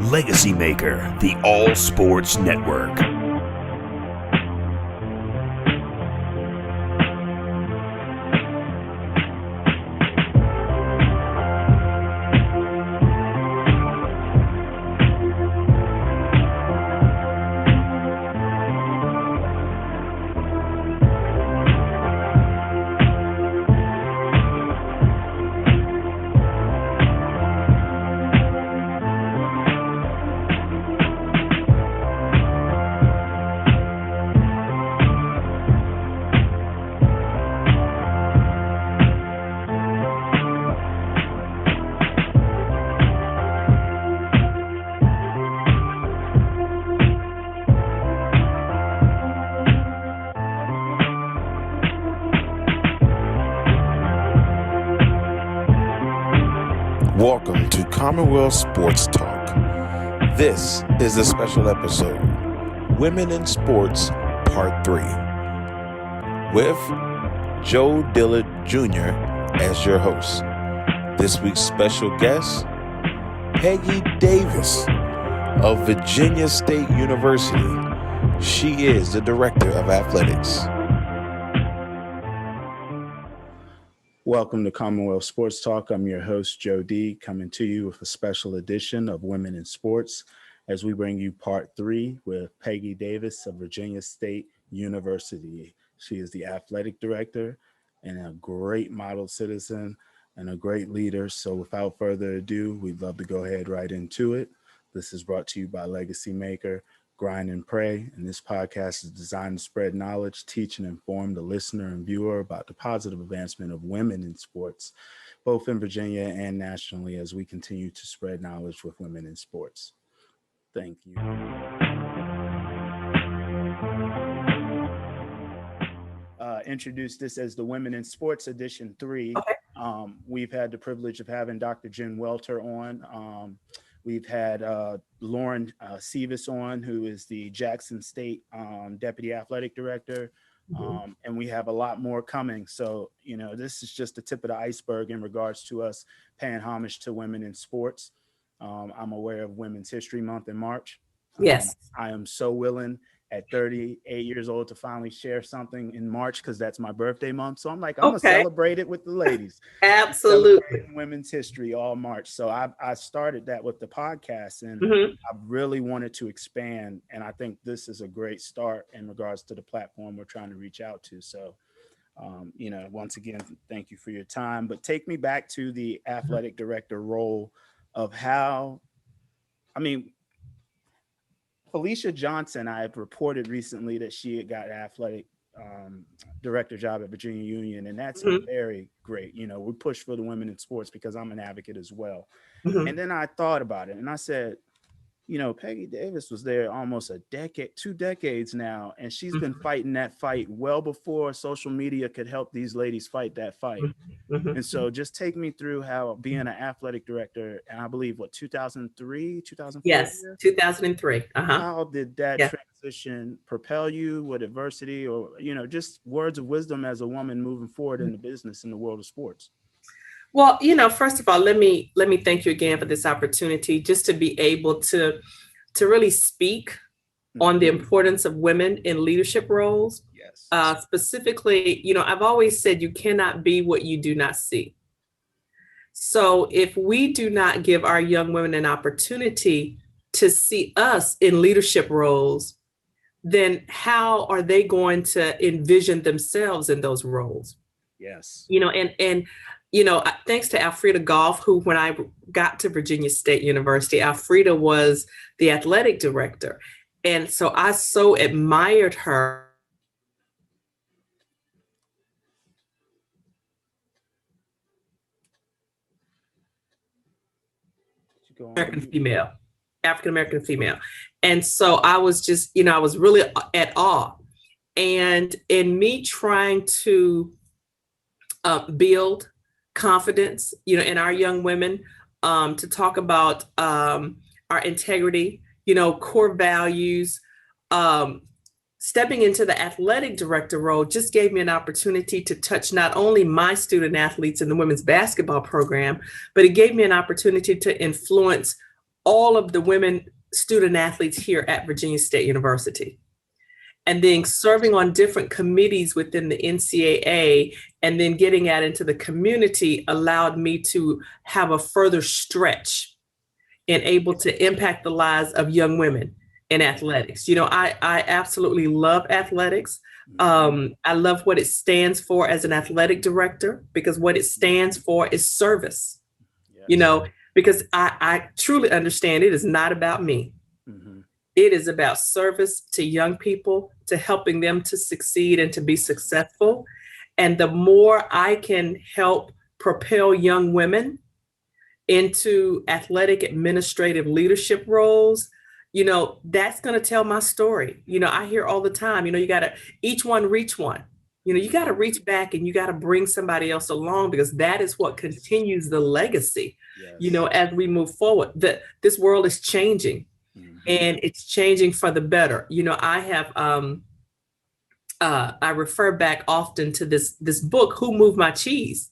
Legacy Maker, the All Sports Network. Welcome to Commonwealth Sports Talk. This is a special episode, Women in Sports Part 3, with Joe Dillard Jr. as your host. This week's special guest, Peggy Davis of Virginia State University. She is the Director of Athletics. Welcome to Commonwealth Sports Talk. I'm your host, Joe D, coming to you with a special edition of Women in Sports as we bring you part 3 with Peggy Davis of Virginia State University. She is the athletic director and a great model citizen and a great leader. So without further ado, we'd love to go ahead right into it. This is brought to you by Legacy Maker, Grind and Pray, and this podcast is designed to spread knowledge, teach, and inform the listener and viewer about the positive advancement of women in sports, both in Virginia and nationally, as we continue to spread knowledge with women in sports. Thank you. Introduce this as the Women in Sports Edition 3. Okay. We've had the privilege of having Dr. Jen Welter on. We've had Lauren Seavis on, who is the Jackson State Deputy Athletic Director, and we have a lot more coming. So, you know, this is just the tip of the iceberg in regards to us paying homage to women in sports. I'm aware of Women's History Month in March. Yes. I am so willing at 38 years old to finally share something in March because that's my birthday month. So I'm like, I'm going to celebrate it with the ladies. Absolutely. Women's history all March. So I started that with the podcast and I really wanted to expand. And I think this is a great start in regards to the platform we're trying to reach out to. So, you know, once again, thank you for your time. But take me back to the athletic director role of how, I mean, Felicia Johnson, I have reported recently that she had got athletic director job at Virginia Union, and that's very great. You know, we push for the women in sports because I'm an advocate as well. And then I thought about it and I said, you know, Peggy Davis was there almost a decade, 2 decades now, and she's been fighting that fight well before social media could help these ladies fight that fight. And so just take me through how being an athletic director, and I believe, 2003, 2004? Yes, 2003. How did that transition propel you with adversity or, you know, just words of wisdom as a woman moving forward in the business in the world of sports? Well, you know, first of all, let me thank you again for this opportunity just to be able to really speak on the importance of women in leadership roles. Yes. Specifically, you know, I've always said you cannot be what you do not see. So if we do not give our young women an opportunity to see us in leadership roles, then how are they going to envision themselves in those roles? Yes. You know, and you know, thanks to Alfreda Goff, who, when I got to Virginia State University, Alfreda was the athletic director. And so I so admired her. African-American female. And so I was just, you know, I was really at awe. And in me trying to build confidence, you know, in our young women, to talk about our integrity, you know, core values, stepping into the athletic director role just gave me an opportunity to touch not only my student athletes in the women's basketball program, but it gave me an opportunity to influence all of the women student athletes here at Virginia State University. And then serving on different committees within the NCAA, and then getting out into the community allowed me to have a further stretch and able to impact the lives of young women in athletics. You know, I absolutely love athletics. I love what it stands for as an athletic director, because what it stands for is service. Yes. You know, because I truly understand it is not about me. Mm-hmm. It is about service to young people, to helping them to succeed and to be successful. And the more I can help propel young women into athletic administrative leadership roles, you know, that's going to tell my story. You know, I hear all the time, you know, you got to each one reach one. You know, you got to reach back and you got to bring somebody else along, because that is what continues the legacy. Yes. You know, as we move forward, this world is changing. Mm-hmm. And it's changing for the better. You know, I have I refer back often to this book, Who Moved My Cheese?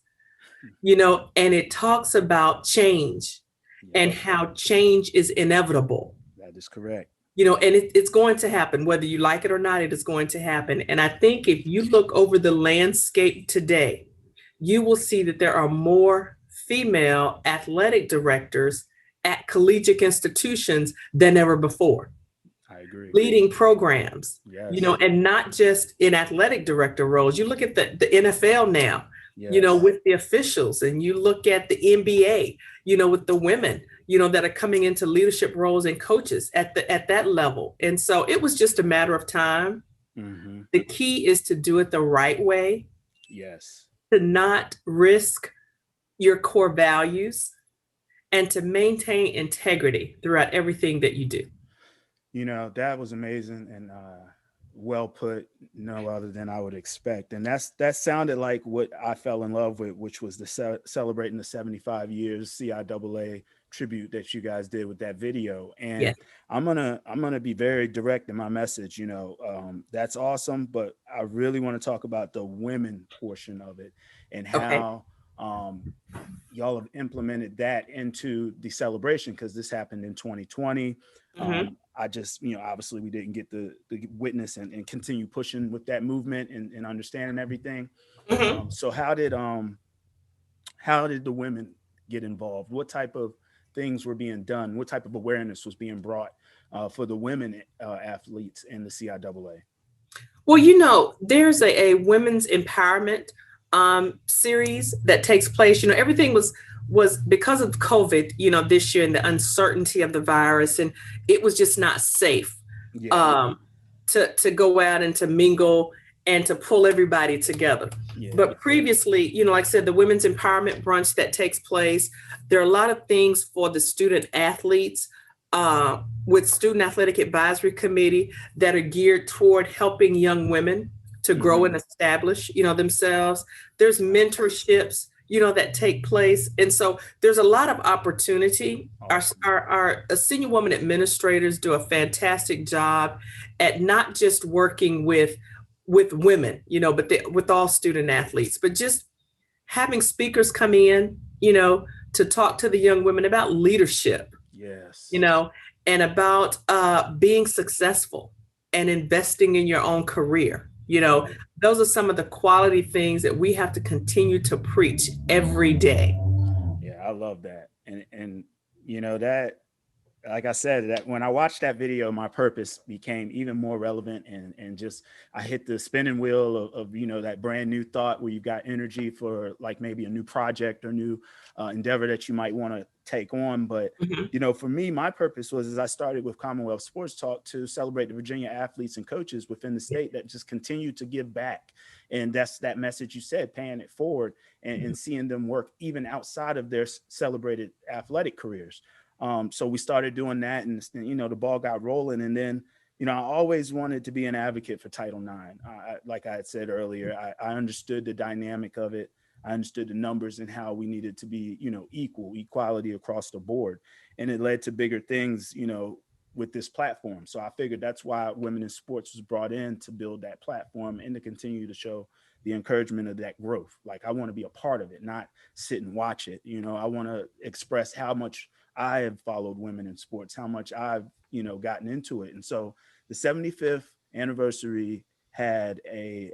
You know, and it talks about change and how change is inevitable. That is correct. You know, and it's going to happen, whether you like it or not, it is going to happen. And I think if you look over the landscape today, you will see that there are more female athletic directors at collegiate institutions than ever before. I agree. Leading programs, yes. Yes. You know, and not just in athletic director roles. You look at the NFL now, yes. You know, with the officials, and you look at the NBA, you know, with the women, you know, that are coming into leadership roles and coaches at that level. And so it was just a matter of time. Mm-hmm. The key is to do it the right way. Yes. To not risk your core values, and to maintain integrity throughout everything that you do. You know, that was amazing and well put, no other than I would expect. And that sounded like what I fell in love with, which was the celebrating the 75 years CIAA tribute that you guys did with that video. And yes. I'm gonna be very direct in my message. You know, that's awesome, but I really want to talk about the women portion of it and how y'all have implemented that into the celebration, because this happened in 2020. Mm-hmm. I just, you know, obviously we didn't get the witness and continue pushing with that movement and understanding everything. Mm-hmm. So how did the women get involved? What type of things were being done? What type of awareness was being brought for the women athletes in the CIAA? Well, you know, there's a women's empowerment series that takes place. You know, everything was because of COVID, you know, this year, and the uncertainty of the virus, and it was just not safe to go out and to mingle and to pull everybody together. Yeah. But previously, you know, like I said, the women's empowerment brunch that takes place, there are a lot of things for the student athletes with Student Athletic Advisory Committee that are geared toward helping young women to grow mm-hmm. and establish, you know, themselves. There's mentorships, you know, that take place. And so there's a lot of opportunity. Awesome. Our senior woman administrators do a fantastic job at not just working with women, you know, but with all student athletes, but just having speakers come in, you know, to talk to the young women about leadership, yes, you know, and about being successful and investing in your own career. You know, those are some of the quality things that we have to continue to preach every day. Yeah, I love that. And you know, that, like I said, that when I watched that video, my purpose became even more relevant, and just I hit the spinning wheel of you know, that brand new thought where you've got energy for like maybe a new project or new endeavor that you might want to take on. But mm-hmm. you know, for me, my purpose was, as I started with Commonwealth Sports Talk, to celebrate the Virginia athletes and coaches within the state that just continue to give back. And that's that message you said, paying it forward and seeing them work even outside of their celebrated athletic careers. So we started doing that, and you know, the ball got rolling. And then, you know, I always wanted to be an advocate for Title IX. Like I had said earlier, I understood the dynamic of it. I understood the numbers and how we needed to be, you know, equality across the board. And it led to bigger things, you know, with this platform. So I figured that's why Women in Sports was brought in, to build that platform and to continue to show the encouragement of that growth. Like, I want to be a part of it, not sit and watch it. You know, I want to express how much I have followed women in sports, how much I've, gotten into it. And so the 75th anniversary had a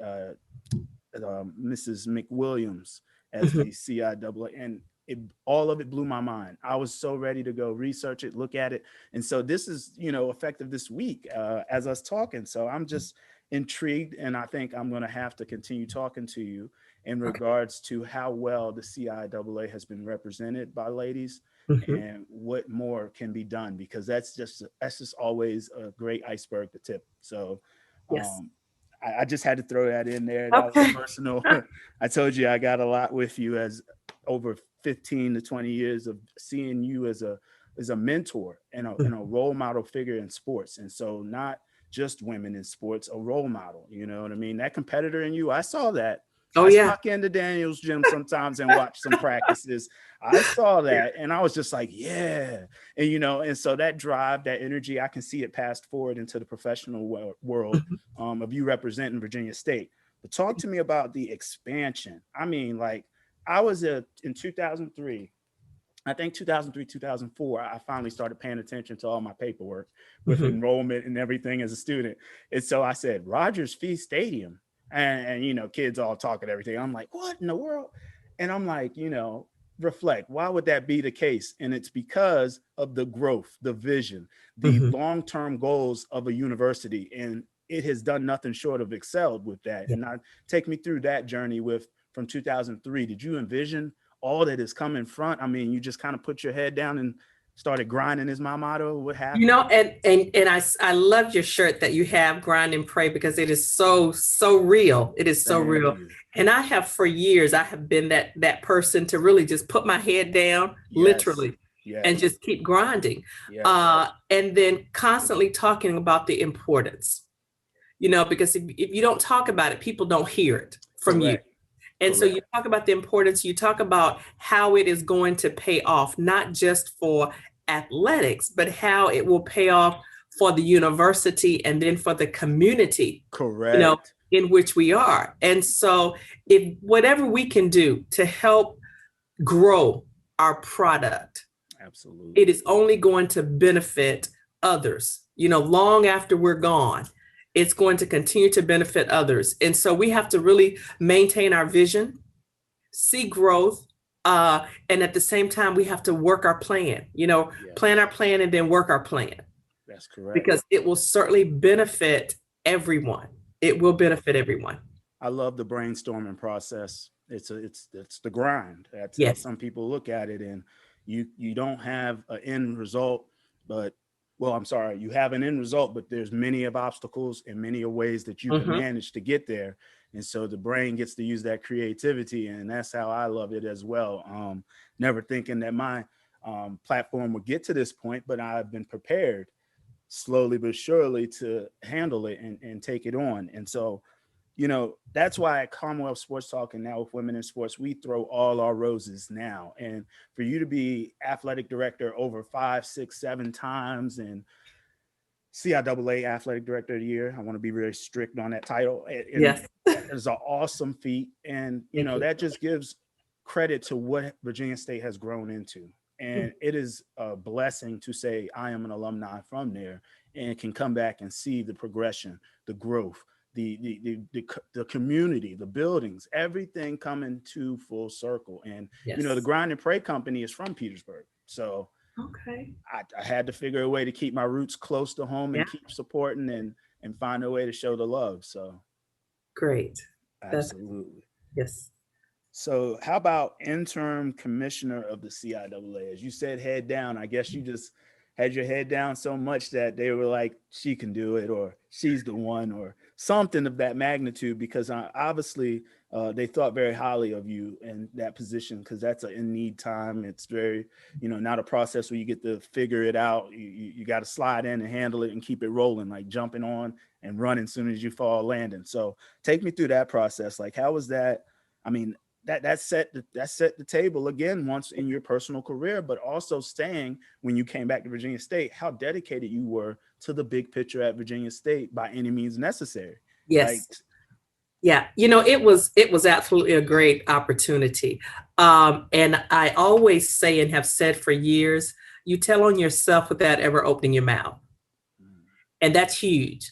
Mrs. McWilliams as the CIAA, and all of it blew my mind. I was so ready to go research it, look at it. And so this is, effective this week as us talking. So I'm just intrigued, and I think I'm going to have to continue talking to you in regards to how well the CIAA has been represented by ladies and what more can be done, because that's just always a great iceberg to tip. So I just had to throw that in there. That was personal. I told you I got a lot with you, as over 15 to 20 years of seeing you as a mentor and a role model figure in sports. And so not just women in sports, a role model, you know what I mean? That competitor in you, I saw that. I snuck into Daniel's gym sometimes and watched some practices. I saw that and I was just like, yeah. And, and so that drive, that energy, I can see it passed forward into the professional world of you representing Virginia State. But talk to me about the expansion. I mean, like, I was in 2003, I think 2003, 2004, I finally started paying attention to all my paperwork with enrollment and everything as a student. And so I said, Rogers Fee Stadium. And kids all talking everything. I'm like, what in the world? And I'm like, reflect, why would that be the case? And it's because of the growth, the vision, the long-term goals of a university. And it has done nothing short of excelled with that. And take me through that journey from 2003. Did you envision all that has come in front? I mean, you just kind of put your head down and started grinding is my motto. What happened? And I love your shirt that you have, Grind and Pray, because it is so real. It is so real. And I have for years, I have been that person to really just put my head down, literally, and just keep grinding. And then constantly talking about the importance, because if you don't talk about it, people don't hear it from you. And so you talk about the importance, you talk about how it is going to pay off, not just for athletics, but how it will pay off for the university and then for the community, in which we are. And so if whatever we can do to help grow our product, absolutely, it is only going to benefit others, long after we're gone. It's going to continue to benefit others. And so we have to really maintain our vision, see growth, and at the same time, we have to work our plan, plan our plan and then work our plan. That's correct. Because it will certainly benefit everyone. It will benefit everyone. I love the brainstorming process. It's the grind. That's how some people look at it. And you don't have an end result, you have an end result, but there's many of obstacles and many of ways that you can manage to get there. And so the brain gets to use that creativity. And that's how I love it as well. Never thinking that my platform would get to this point, but I've been prepared slowly but surely to handle it and take it on. And so, that's why at Commonwealth Sports Talk and now with Women in Sports, we throw all our roses now. And for you to be athletic director over 5, 6, 7 times and CIAA Athletic Director of the Year, I want to be very strict on that title. That is an awesome feat. And, that just gives credit to what Virginia State has grown into. And it is a blessing to say I am an alumni from there and can come back and see the progression, the growth, the community, the buildings, everything coming to full circle. And, the Grind and Pray company is from Petersburg. So I had to figure a way to keep my roots close to home and keep supporting and find a way to show the love. So great. Absolutely. Yes. So how about interim commissioner of the CIAA? As you said, head down. I guess you just had your head down so much that they were like, she can do it, or she's the one, or something of that magnitude, because obviously they thought very highly of you in that position, because that's an in-need time. It's very, not a process where you get to figure it out. You got to slide in and handle it and keep it rolling, like jumping on and running as soon as you fall landing. So take me through that process. Like, how was that? I mean, that set the table again once in your personal career, but also staying when you came back to Virginia State, how dedicated you were to the big picture at Virginia State by any means necessary. Yes. It was absolutely a great opportunity. And I always say and have said for years, you tell on yourself without ever opening your mouth. And that's huge.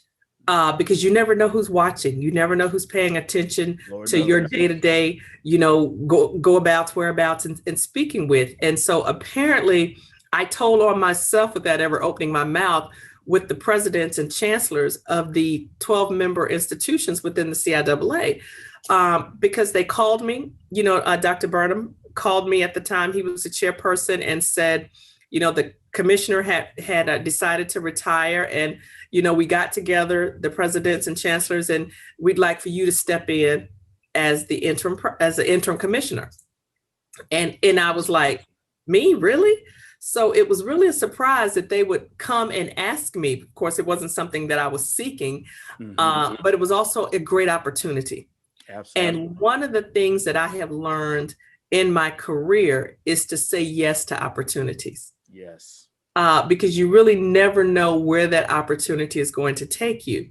Because you never know who's watching. You never know who's paying attention to your day-to-day, go abouts, whereabouts, and speaking with. And so apparently I told on myself without ever opening my mouth with the presidents and chancellors of the 12-member institutions within the CIAA, because they called me. Dr. Burnham called me at the time. He was the chairperson and said, the commissioner had decided to retire, and we got together, the presidents and chancellors, and we'd like for you to step in as the interim commissioner. And I was like, me, really? So it was really a surprise that they would come and ask me. Of course, it wasn't something that I was seeking, but it was also a great opportunity. Absolutely. And one of the things that I have learned in my career is to say yes to opportunities. Yes. Because you really never know where that opportunity is going to take you.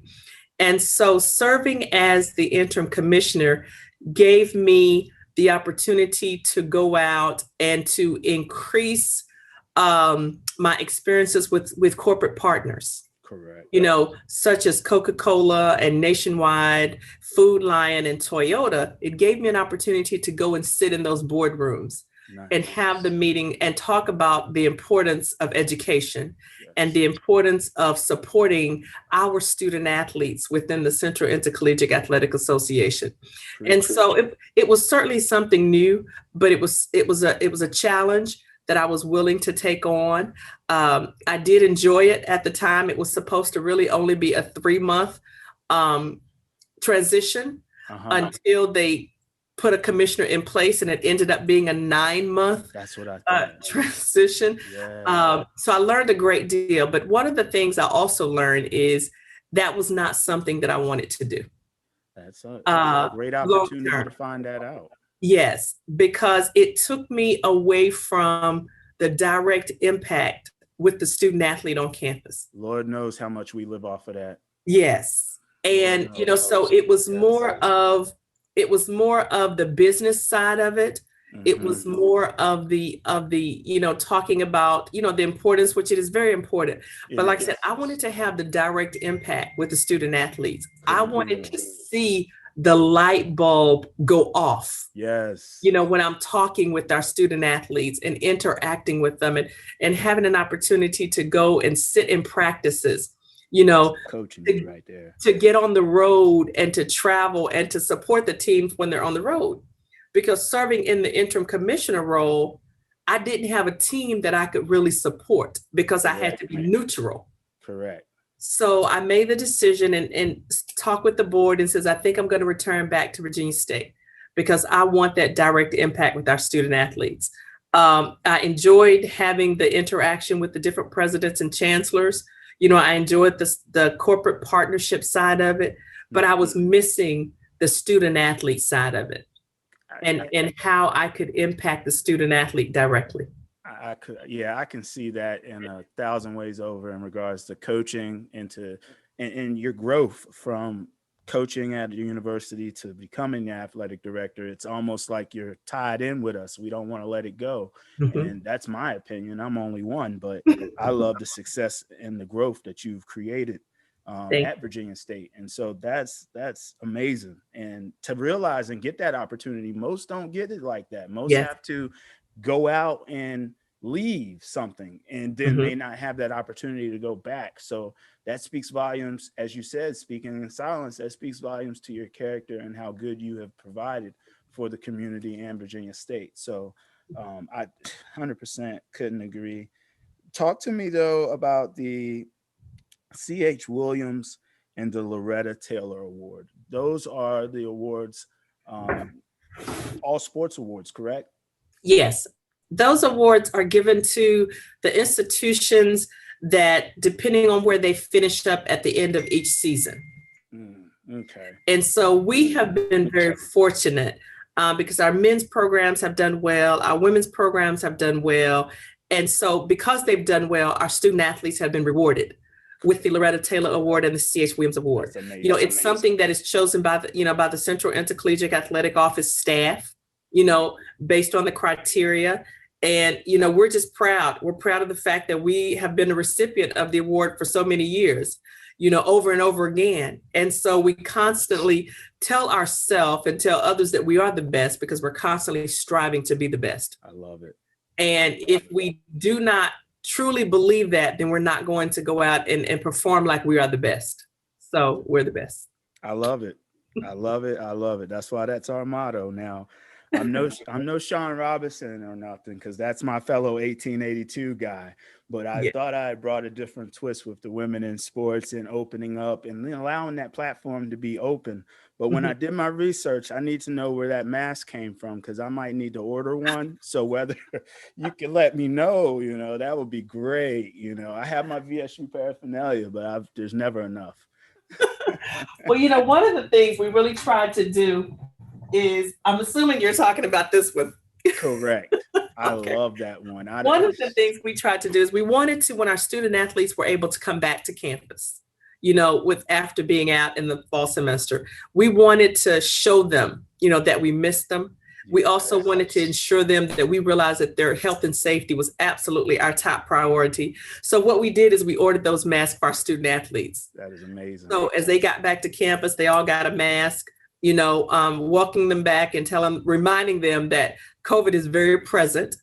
And so serving as the interim commissioner gave me the opportunity to go out and to increase my experiences with corporate partners. Correct. Such as Coca-Cola and Nationwide, Food Lion, and Toyota. It gave me an opportunity to go and sit in those boardrooms. Nice. And have the meeting and talk about the importance of education. Yes. And the importance of supporting our student athletes within the Central Intercollegiate Athletic Association. True. And so it was certainly something new, but it was a challenge that I was willing to take on. I did enjoy it at the time. It was supposed to really only be a 3-month transition until they put a commissioner in place, and it ended up being a 9-month transition. Yeah. So I learned a great deal, but one of the things I also learned is that was not something that I wanted to do. That's a great opportunity to find that out. Yes, because it took me away from the direct impact with the student athlete on campus. Lord knows how much we live off of that. Yes. And, so it was more of the business side of it. Mm-hmm. It was more of the talking about, the importance, which it is very important. But like I said, I wanted to have the direct impact with the student athletes. I wanted to see the light bulb go off. Yes. When I'm talking with our student athletes and interacting with them and having an opportunity to go and sit in practices. Coaching right there, to get on the road and to travel and to support the teams when they're on the road. Because serving in the interim commissioner role, I didn't have a team that I could really support because I had to be neutral. Correct. So I made the decision and talked with the board and says, I think I'm going to return back to Virginia State because I want that direct impact with our student athletes. I enjoyed having the interaction with the different presidents and chancellors. I enjoyed the corporate partnership side of it, but I was missing the student athlete side of it and how I could impact the student athlete directly. I can see that in 1,000 ways over in regards to coaching and your growth from coaching at the university to becoming the athletic director. It's almost like you're tied in with us. We don't want to let it go. Mm-hmm. And that's my opinion. I'm only one, but I love the success and the growth that you've created at Virginia State. And so that's amazing. And to realize and get that opportunity, most don't get it like that. Most have to go out and leave something and then may not have that opportunity to go back. So that speaks volumes, as you said, speaking in silence, that speaks volumes to your character and how good you have provided for the community and Virginia State. So I 100% couldn't agree. Talk to me though about the C.H. Williams and the Loretta Taylor Award. Those are the awards, all sports awards, correct? Yes. Those awards are given to the institutions that, depending on where they finished up at the end of each season. Okay. And so we have been very fortunate because our men's programs have done well, our women's programs have done well. And so because they've done well, our student athletes have been rewarded with the Loretta Taylor Award and the C.H. Williams Award. It's something that is chosen by the Central Intercollegiate Athletic Office staff, based on the criteria. And, you know, we're just proud. We're proud of the fact that we have been a recipient of the award for so many years, you know, over and over again. And so we constantly tell ourselves and tell others that we are the best because we're constantly striving to be the best. I love it. And if we do not truly believe that, then we're not going to go out and perform like we are the best. So we're the best. I love it. I love it. I love it. That's why that's our motto now. I'm no Sean Robinson or nothing, because that's my fellow 1882 guy. But I thought I had brought a different twist with the women in sports and opening up and allowing that platform to be open. But when I did my research, I need to know where that mask came from, because I might need to order one. So whether you can let me know, you know, that would be great. You know, I have my VSU paraphernalia, but there's never enough. Well, you know, one of the things we really tried to do is, I'm assuming you're talking about this one. Correct. I love that one. One of the things we tried to do is we wanted to, when our student athletes were able to come back to campus, you know, after being out in the fall semester, we wanted to show them, you know, that we missed them. We also wanted to ensure them that we realized that their health and safety was absolutely our top priority. So what we did is we ordered those masks for our student athletes. That is amazing. So as they got back to campus, they all got a mask, you know, walking them back and reminding them that COVID is very present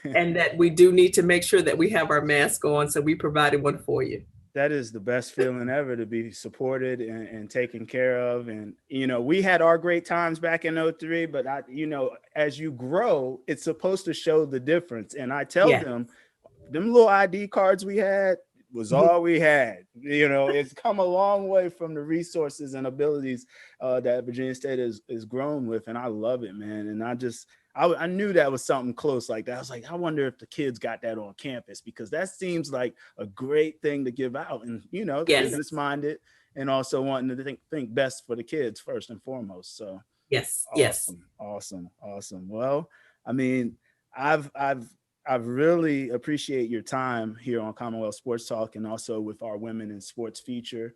and that we do need to make sure that we have our mask on. So we provided one for you. That is the best feeling ever, to be supported and taken care of. And, you know, we had our great times back in 03, but you know, as you grow, it's supposed to show the difference. And I tell them little ID cards we had was all we had. You know, it's come a long way from the resources and abilities that Virginia State is grown with. And I love it, man. And I knew that was something close like that. I was like, I wonder if the kids got that on campus, because that seems like a great thing to give out. And, you know, business minded and also wanting to think best for the kids first and foremost. So awesome. Well, I mean, I've really appreciate your time here on Commonwealth Sports Talk and also with our Women in Sports feature.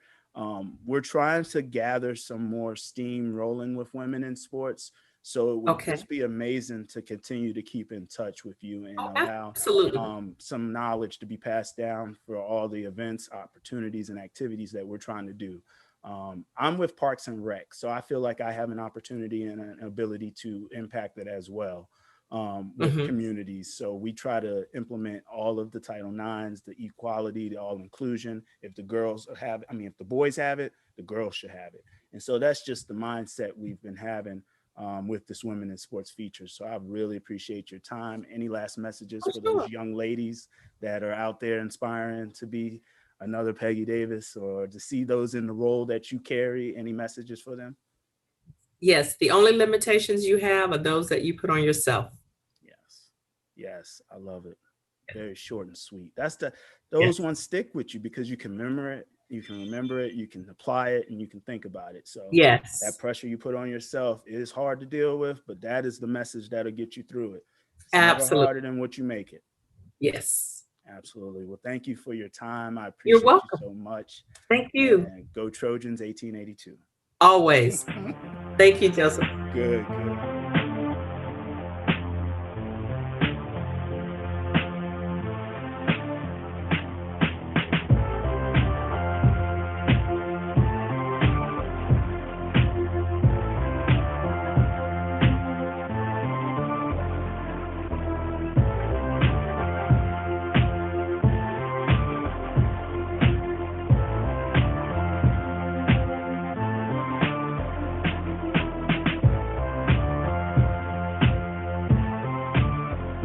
We're trying to gather some more steam rolling with women in sports. So it would just be amazing to continue to keep in touch with you and allow some knowledge to be passed down for all the events, opportunities, and activities that we're trying to do. I'm with Parks and Rec, so I feel like I have an opportunity and an ability to impact it as well with communities. So we try to implement all of the Title IXs, the equality, the all inclusion. If the boys have it, the girls should have it. And so that's just the mindset we've been having with this Women in Sports feature. So I really appreciate your time. Any last messages for those young ladies that are out there inspiring to be another Peggy Davis, or to see those in the role that you carry? Any messages for them? Yes. The only limitations you have are those that you put on yourself. Yes. I love it. Very short and sweet. Those ones stick with you because you can remember it. You can apply it, and you can think about it. So that pressure you put on yourself is hard to deal with, but that is the message that'll get you through it. It's never harder than what you make it. Yes. Absolutely. Well, thank you for your time. I appreciate you so much. Thank you. And go Trojans 1882. Always. Thank you, Joseph. Good.